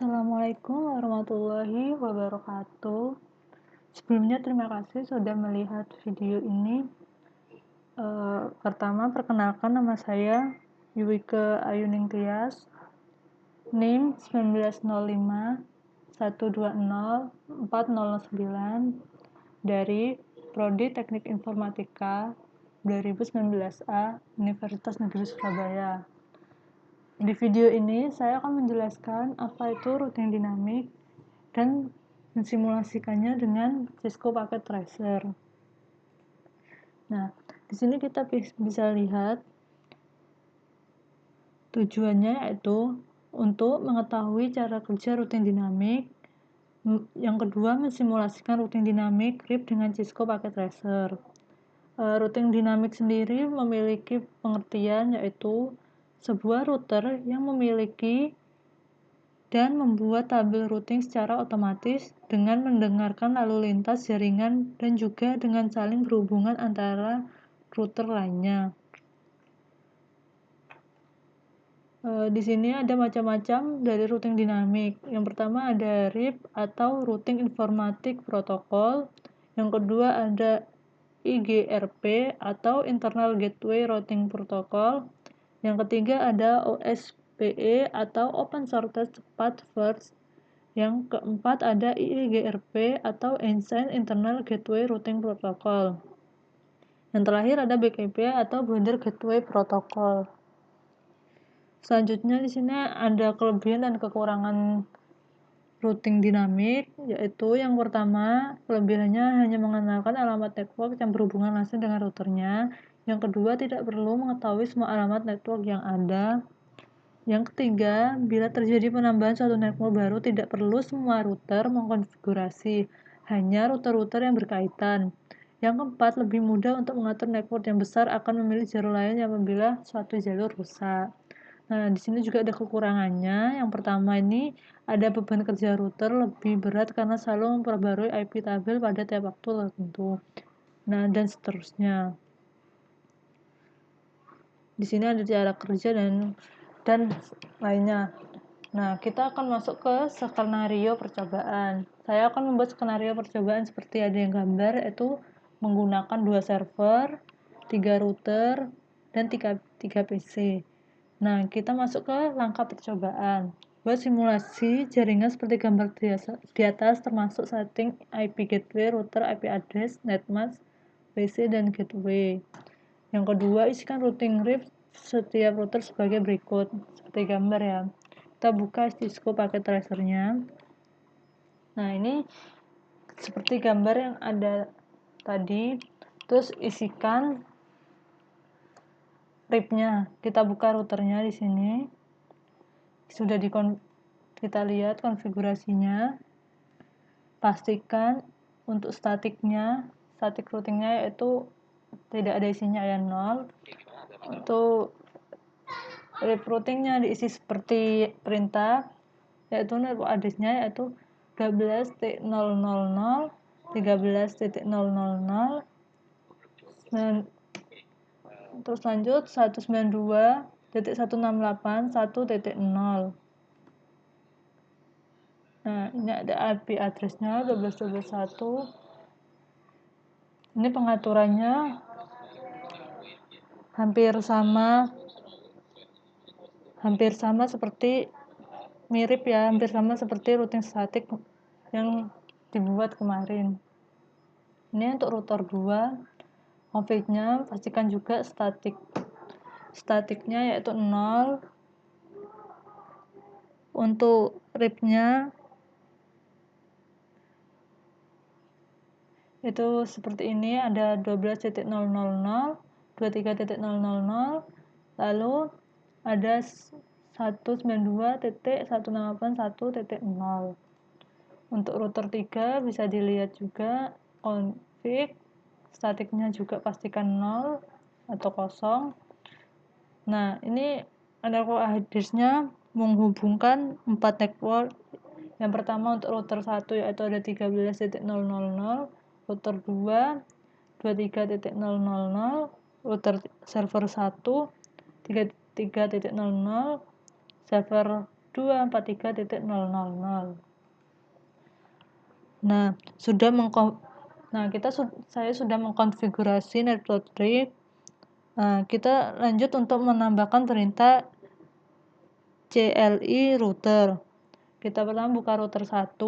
Assalamualaikum warahmatullahi wabarakatuh. Sebelumnya terima kasih sudah melihat video ini. Pertama, perkenalkan nama saya Yuwike Ayuning Tias, NIM 1905 120 409 dari Prodi Teknik Informatika 2019A Universitas Negeri Surabaya. Di video ini saya akan menjelaskan apa itu routing dinamik dan mensimulasikannya dengan Cisco Packet Tracer. Nah, di sini kita bisa lihat tujuannya yaitu untuk mengetahui cara kerja routing dinamik. Yang kedua, mensimulasikan routing dinamik RIP dengan Cisco Packet Tracer. Routing dinamik sendiri memiliki pengertian yaitu sebuah router yang memiliki dan membuat tabel routing secara otomatis dengan mendengarkan lalu lintas jaringan dan juga dengan saling berhubungan antara router lainnya. Di sini ada macam-macam dari routing dinamik. Yang pertama ada RIP atau Routing Informatic Protocol. Yang kedua ada IGRP atau Internal Gateway Routing Protocol. Yang ketiga ada OSPE atau Open Shortest Path First. Yang keempat ada IGRP atau Ancient Internal Gateway Routing Protocol. Yang terakhir ada BGP atau Border Gateway Protocol. Selanjutnya di sini ada kelebihan dan kekurangan routing dinamik, yaitu yang pertama, kelebihannya hanya mengenalkan alamat network yang berhubungan langsung dengan routernya. Yang kedua, tidak perlu mengetahui semua alamat network yang ada. Yang ketiga, bila terjadi penambahan suatu network baru, tidak perlu semua router mengkonfigurasi, hanya router-router yang berkaitan. Yang keempat, lebih mudah untuk mengatur network yang besar akan memilih jalur lain apabila suatu jalur rusak. Nah, di sini juga ada kekurangannya. Yang pertama ini ada beban kerja router lebih berat karena selalu memperbarui IP tabel pada tiap waktu tertentu. Nah, dan seterusnya. Di sini ada cara kerja dan lainnya. Nah, kita akan masuk ke skenario percobaan. Saya akan membuat skenario percobaan seperti ada yang gambar, yaitu menggunakan 2 server, 3 router, dan 3 PC. Nah, kita masuk ke langkah percobaan. Buat simulasi jaringan seperti gambar di atas termasuk setting IP gateway, router, IP address, netmask, PC, dan gateway. Yang kedua, isikan routing RIP setiap router sebagai berikut. Seperti gambar ya. Kita buka Cisco Packet Tracer-nya. Nah, ini seperti gambar yang ada tadi. Terus isikan RIP-nya. Kita buka routernya di sini. Sudah kita lihat konfigurasinya. Pastikan untuk static routingnya yaitu tidak ada isinya ya 0. Untuk RIP routingnya diisi seperti perintah, yaitu network address-nya yaitu 12.000 13.000 dan terus lanjut 192.168.1.0. Nah, ini ada IP address-nya 12.12.1. Ini pengaturannya hampir sama seperti mirip ya, hampir sama seperti routing statik yang dibuat kemarin. Ini untuk router 2. Config-nya pastikan juga statiknya yaitu 0. Untuk RIP-nya itu seperti ini, ada 12.000 23.000 lalu ada 192.168.1.0. Untuk router 3 bisa dilihat juga config, statiknya juga pastikan 0 atau kosong. Nah, ini network address-nya menghubungkan 4 network. Yang pertama untuk router 1 yaitu ada 13.000, router 2 23.000, router server 1 33.000, server 192.168.243.000. Nah, saya sudah mengkonfigurasi network tree. Kita lanjut untuk menambahkan perintah CLI router. Kita pertama buka router 1,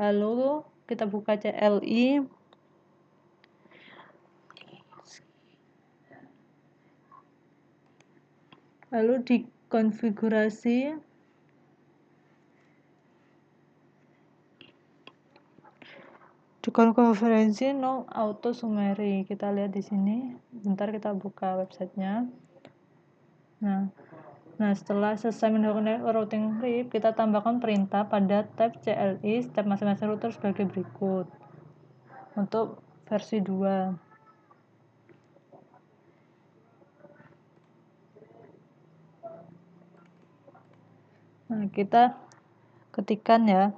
lalu kita buka CLI, lalu dikonfigurasi no auto summary. Kita lihat di sini. Bentar kita buka websitenya. Nah, setelah selesai mendapatkan routing tree, kita tambahkan perintah pada tab CLI step masing-masing router sebagai berikut. Untuk versi 2. Nah, kita ketikkan ya.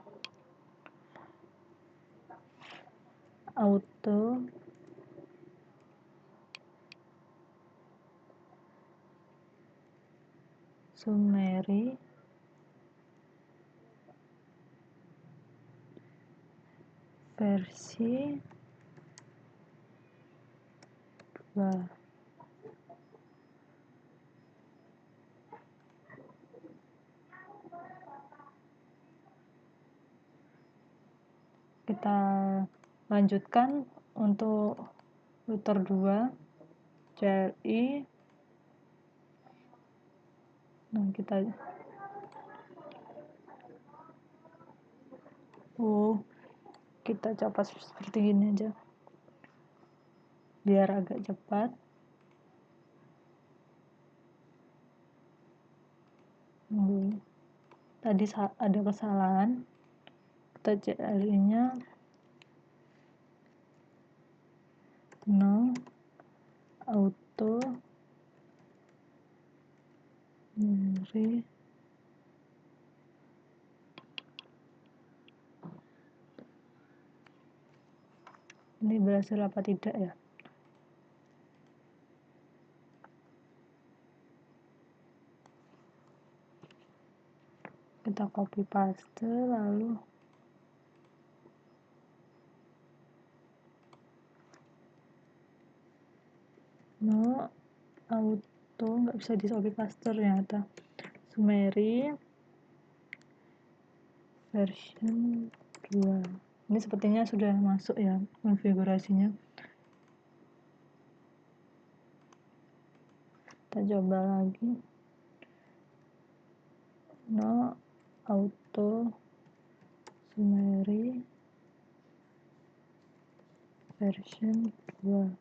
Auto summary versi 2. Kita lanjutkan untuk router 2 CLI. Nah, kita coba seperti ini aja biar agak cepat. Tadi ada kesalahan. Kita CLI nya no auto summary ini berhasil apa tidak ya? Kita copy paste, lalu no auto, nggak bisa di copy paste ternyata. Summary version 2. Ini sepertinya sudah masuk ya konfigurasinya. Kita coba lagi. No auto summary version 2.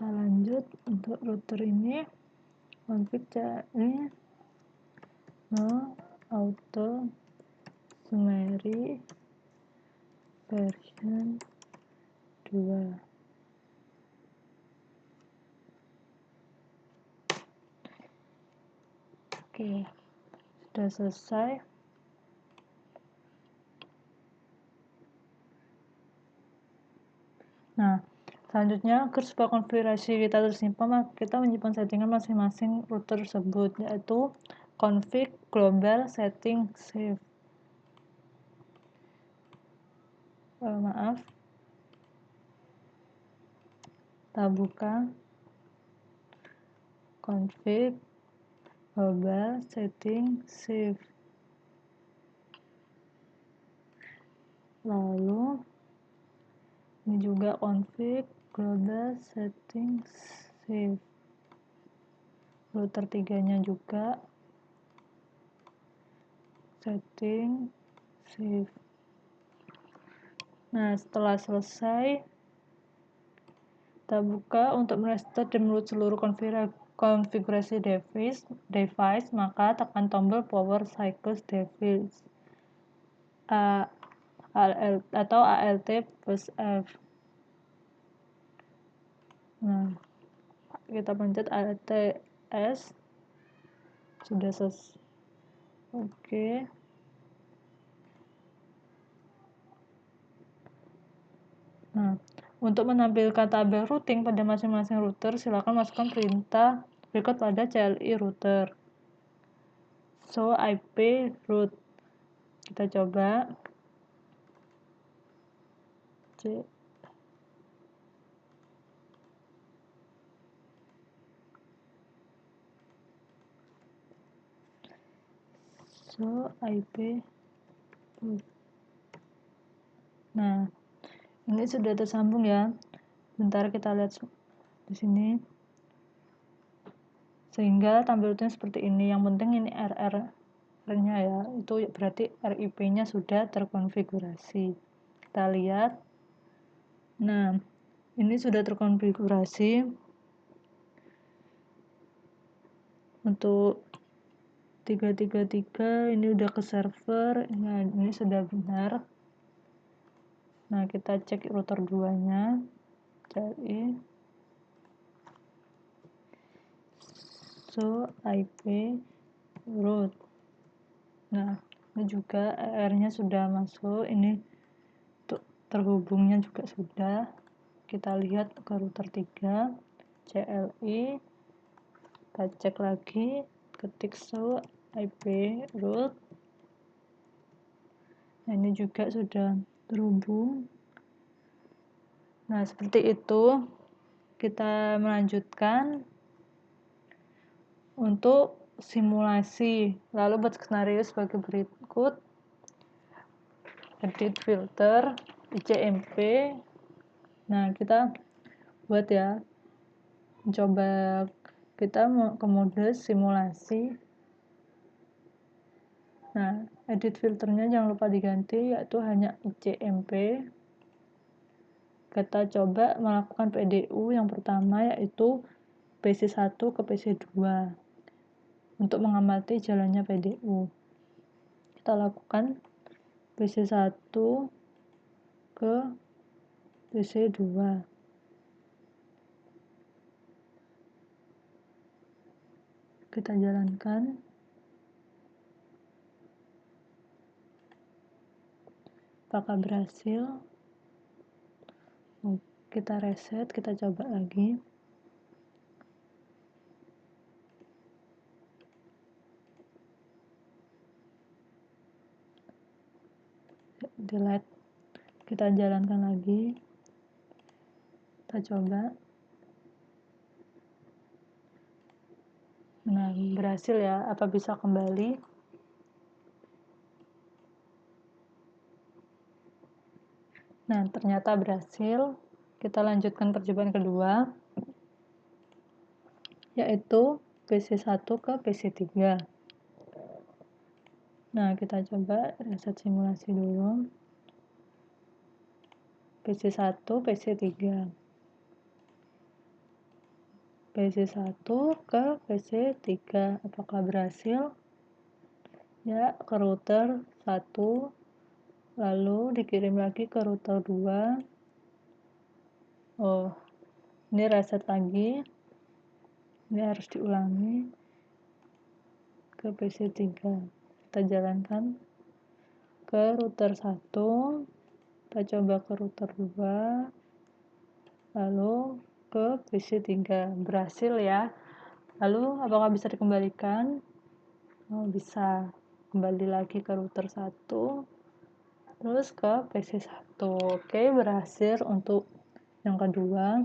Kita lanjut untuk router ini, config CLI no auto summary version 2. Oke, sudah selesai. Nah, selanjutnya agar supaya konfigurasi kita tersimpan, kita menyimpan settingan masing-masing router tersebut, yaitu config global setting save. Kita buka config global setting save, lalu ini juga config global setting save, router 3 nya juga setting save. Nah, setelah selesai, kita buka untuk merestore dan meroot seluruh konfigurasi device, maka tekan tombol power cycles device atau ALT plus F. Nah, kita pencet ALT S. Sudah selesai. Oke. Nah, untuk menampilkan tabel routing pada masing-masing router, silakan masukkan perintah berikut pada CLI router. Show IP route. Kita coba. Show IP route. Nah, ini sudah tersambung ya. Bentar kita lihat di sini. Sehingga tampilnya seperti ini. Yang penting ini RR-nya ya. Itu berarti RIP-nya sudah terkonfigurasi. Kita lihat. Nah, ini sudah terkonfigurasi. Untuk 333 ini udah ke server. Nah, ini sudah benar. Nah, kita cek router 2-nya. CLI. So, IP route. Nah, ini juga R-nya sudah masuk. Ini untuk terhubungnya juga sudah. Kita lihat ke router 3. CLI. Kita cek lagi. Ketik show IP route. Nah, ini juga sudah terhubung. Nah, seperti itu. Kita melanjutkan untuk simulasi. Lalu buat skenario sebagai berikut. Edit filter ICMP. Nah, kita buat ya. Coba kita mau ke mode simulasi. Nah, edit filternya jangan lupa diganti, yaitu hanya ICMP. Kita coba melakukan PDU yang pertama, yaitu PC1 ke PC2 untuk mengamati jalannya PDU. Kita lakukan PC1 ke PC2. Kita jalankan. Apakah berhasil? Kita reset, kita coba lagi. Delete. Kita jalankan lagi. Kita coba. Nah, berhasil ya. Apa bisa kembali? Nah, ternyata berhasil. Kita lanjutkan percobaan kedua, yaitu PC1 ke PC3. Nah, kita coba reset simulasi dulu. PC1, PC3. PC1 ke PC3. Apakah berhasil? Ya, ke router 1. Lalu dikirim lagi ke router 2. Oh, ini reset lagi. Ini harus diulangi ke PC3. Kita jalankan ke router 1. Kita coba ke router 2. Lalu ke PC3. Berhasil ya. Lalu apakah bisa dikembalikan? Oh, bisa. Kembali lagi ke router 1. Terus ke PC1. Oke, berhasil untuk yang kedua.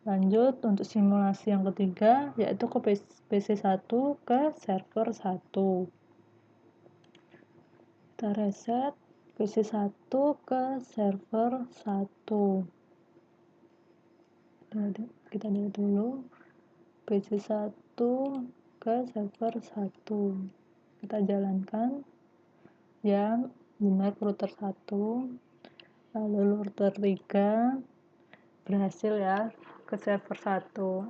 Lanjut untuk simulasi yang ketiga, yaitu ke PC1 ke server 1. Kita reset PC1 ke server 1. Kita lihat dulu. PC1 ke server 1. Kita jalankan. Ya, benar router 1. Lalu router 3. Berhasil ya ke server 1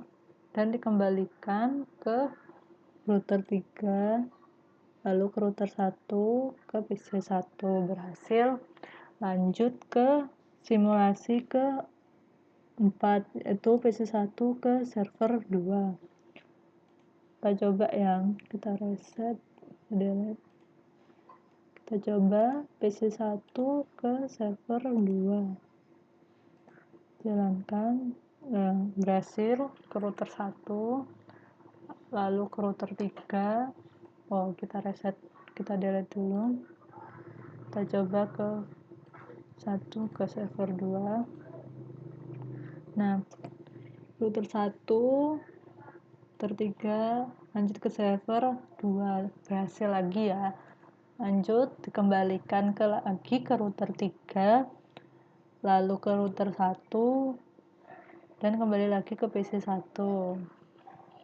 dan dikembalikan ke router 3, lalu ke router 1 ke PC1. Berhasil. Lanjut ke simulasi ke 4, yaitu PC1 ke server 2. Kita coba yang kita reset, delete. Kita coba PC1 ke server 2. jalankan. Berhasil ke router 1, lalu ke router 3. Kita reset, kita delete dulu. Kita coba ke 1, ke server 2. Nah, router 1, router 3, lanjut ke server 2. Berhasil lagi ya. Lanjut, dikembalikan lagi ke router 3, lalu ke router 1, dan kembali lagi ke PC 1.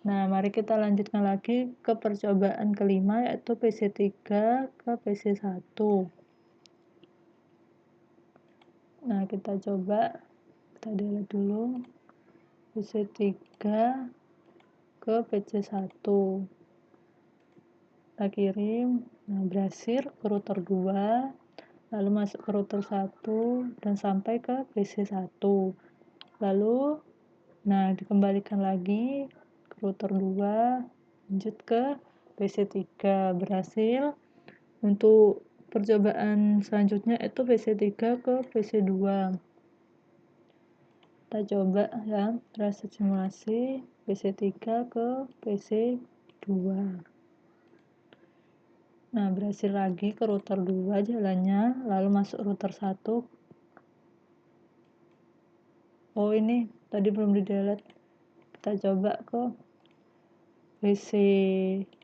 Nah, mari kita lanjutkan lagi ke percobaan kelima, yaitu PC 3 ke PC 1. Nah, kita coba, kita delete dulu PC 3 ke PC 1. Kita kirim. Nah, berhasil ke router 2, lalu masuk ke router 1 dan sampai ke PC 1. Lalu dikembalikan lagi ke router 2, lanjut ke PC 3. Berhasil. Untuk percobaan selanjutnya itu PC 3 ke PC 2. Kita coba ya, reset simulasi PC 3 ke PC 2. Nah, berhasil lagi ke router 2 jalannya, lalu masuk router 1. Ini tadi belum di delete. Kita coba ke PC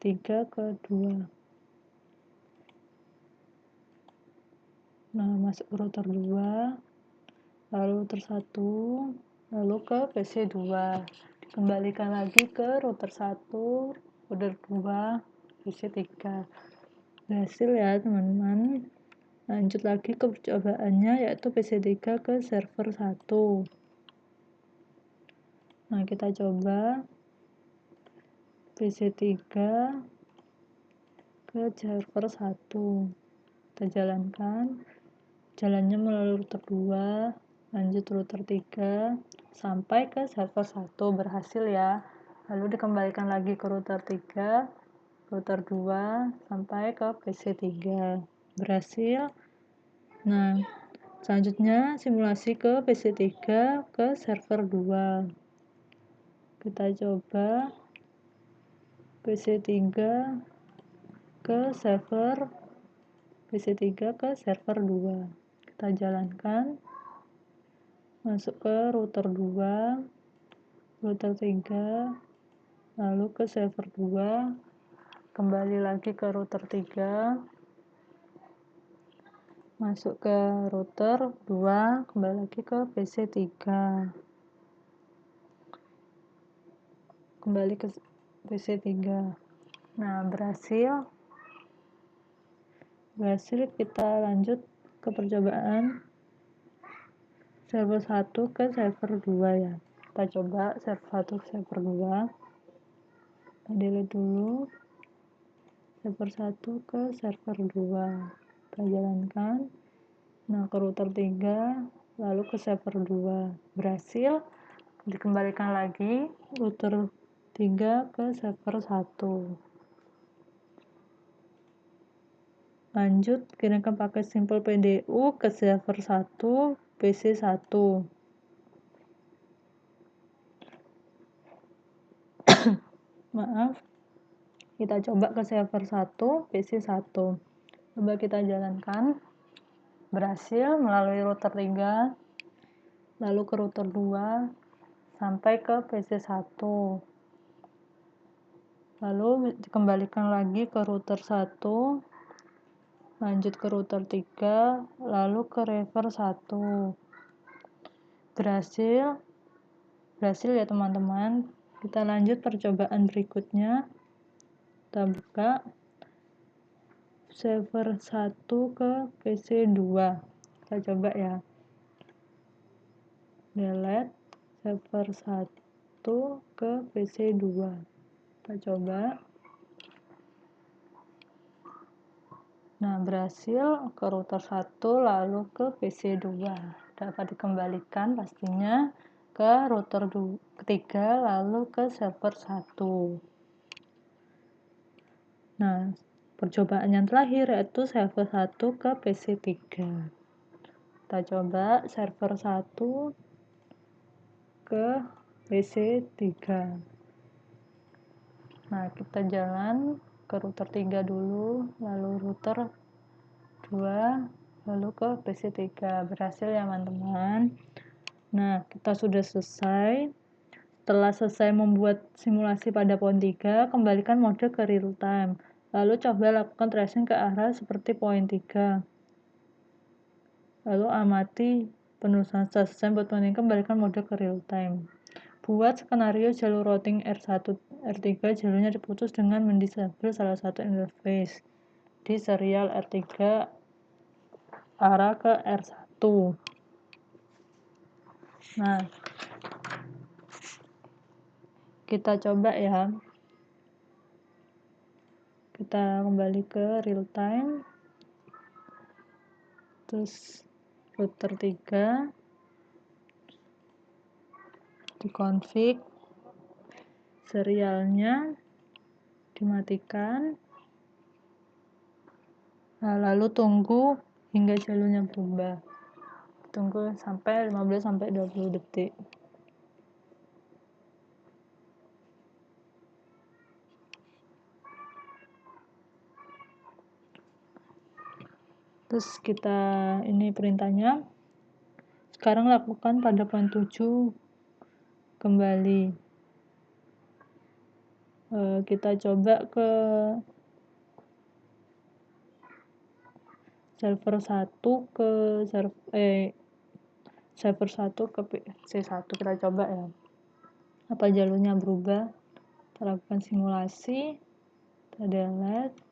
3 ke 2. Nah, masuk ke router 2, lalu router 1, lalu ke PC 2. Dikembalikan lagi ke router 1, router 2, PC 3. Berhasil ya teman-teman. Lanjut lagi ke percobaannya, yaitu PC 3 ke server 1. Nah, kita coba PC 3 ke server 1. Kita jalankan. Jalannya melalui router 2, lanjut router 3, sampai ke server 1. Berhasil ya. Lalu dikembalikan lagi ke router 3, router 2, sampai ke PC 3. Berhasil. Nah, selanjutnya simulasi ke PC 3 ke server 2. Kita coba PC 3 ke server PC 3 ke server 2. Kita jalankan. Masuk ke router 2, router 3, lalu ke server 2, kembali lagi ke router 3, masuk ke router 2, kembali lagi ke PC 3, kembali ke PC 3. Nah, berhasil. Kita lanjut ke percobaan server 1 ke server 2 ya. Kita coba server 1 ke server 2. Kita delete dulu server 1 ke server 2. Kita jalankan. Nah, ke router 3, lalu ke server 2. Berhasil. Dikembalikan lagi router 3 ke server 1. Lanjut, kirimkan paket Simple PDU ke server 1, PC 1. Maaf. Kita coba ke server 1, PC 1. Coba kita jalankan. Berhasil melalui router 3, lalu ke router 2, sampai ke PC 1. Lalu dikembalikan lagi ke router 1, lanjut ke router 3, lalu ke server 1. Berhasil ya teman-teman. Kita lanjut percobaan berikutnya. Kita buka server 1 ke PC 2. Kita coba ya. Delete server 1 ke PC 2. Kita coba. Nah, berhasil ke router 1 lalu ke PC 2. Dapat dikembalikan pastinya ke router ketiga lalu ke server 1. Nah, percobaan yang terakhir yaitu server 1 ke PC 3. Kita coba server 1 ke PC3. Nah, kita jalan ke router 3 dulu, lalu router 2, lalu ke PC3. Berhasil ya teman-teman. Nah, kita sudah selesai. Setelah selesai membuat simulasi pada poin 3, kembalikan mode ke real time. Lalu coba lakukan tracing ke arah seperti poin 3. Lalu amati penulisan selesai buat poin 3, kembalikan mode ke real time. Buat skenario jalur routing R1, R3, jalurnya diputus dengan mendisable salah satu interface di serial R3 arah ke R1. Nah, kita coba ya. Kita kembali ke real time. Terus router 3 dikonfig, serialnya dimatikan. Nah, lalu tunggu hingga jalurnya berubah. Tunggu sampai 15-20 detik. Terus kita ini perintahnya. Sekarang lakukan pada poin 7 kembali. Kita coba ke server 1 ke server 1 ke PC1. Kita coba ya. Apa jalurnya berubah? Kita lakukan simulasi. Kita delete.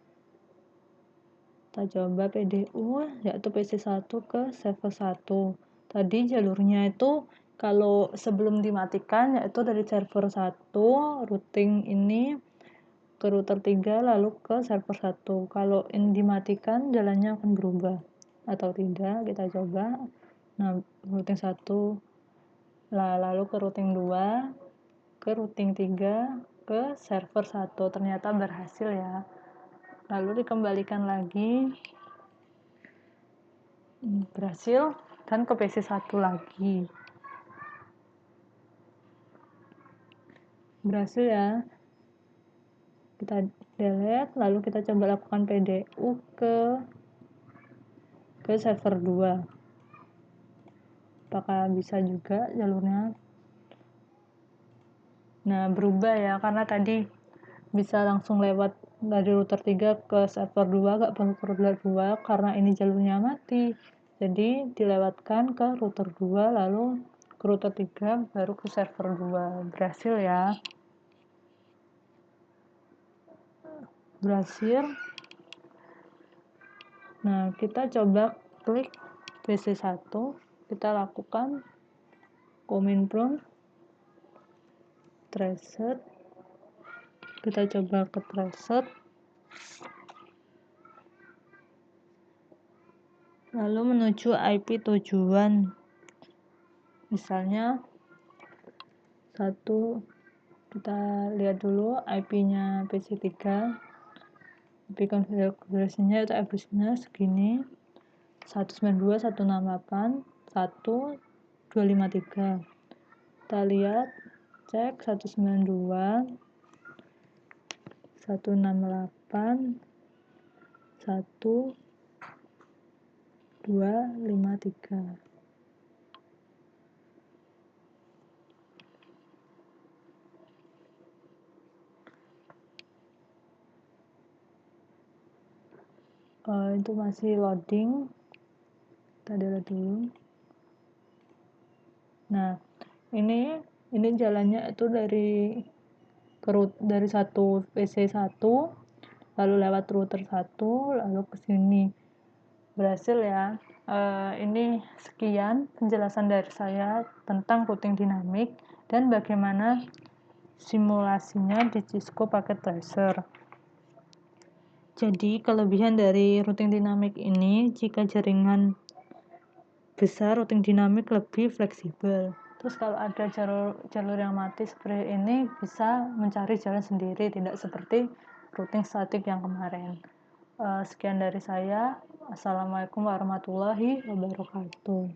Kita coba PDU, yaitu PC1 ke server 1. Tadi jalurnya itu kalau sebelum dimatikan, yaitu dari server 1, routing ini ke router 3, lalu ke server 1. Kalau ini dimatikan, jalannya akan berubah. Atau tidak, kita coba. Nah, routing 1, lalu ke routing 2, ke routing 3, ke server 1. Ternyata berhasil ya. Lalu dikembalikan lagi, berhasil, dan ke PC1 lagi. Berhasil ya. Kita delete, lalu kita coba lakukan PDU ke server 2. Apakah bisa juga jalurnya? Nah, berubah ya, karena tadi bisa langsung lewat dari router 3 ke server 2, gak perlu ke router 2 karena ini jalurnya mati. Jadi dilewatkan ke router 2, lalu ke router 3, baru ke server 2. Berhasil ya. Berhasil. Nah, kita coba klik PC1, kita lakukan command prompt tracer. Kita coba ke tracer, lalu menuju IP tujuan, misalnya 1, kita lihat dulu IP-nya PC3, IP konfigurasinya itu address-nya segini, 192.168.1.253. Kita lihat, cek 192.168.1.253. Itu masih loading. Kita lihat dulu. Nah, ini jalannya itu dari satu PC1, lalu lewat router 1, lalu ke sini. Berhasil ya. Ini sekian penjelasan dari saya tentang routing dinamik dan bagaimana simulasinya di Cisco pakai tracer. Jadi kelebihan dari routing dinamik ini, jika jaringan besar, routing dinamik lebih fleksibel. Terus kalau ada jalur yang mati seperti ini, bisa mencari jalan sendiri, tidak seperti routing statik yang kemarin. Sekian dari saya. Assalamualaikum warahmatullahi wabarakatuh.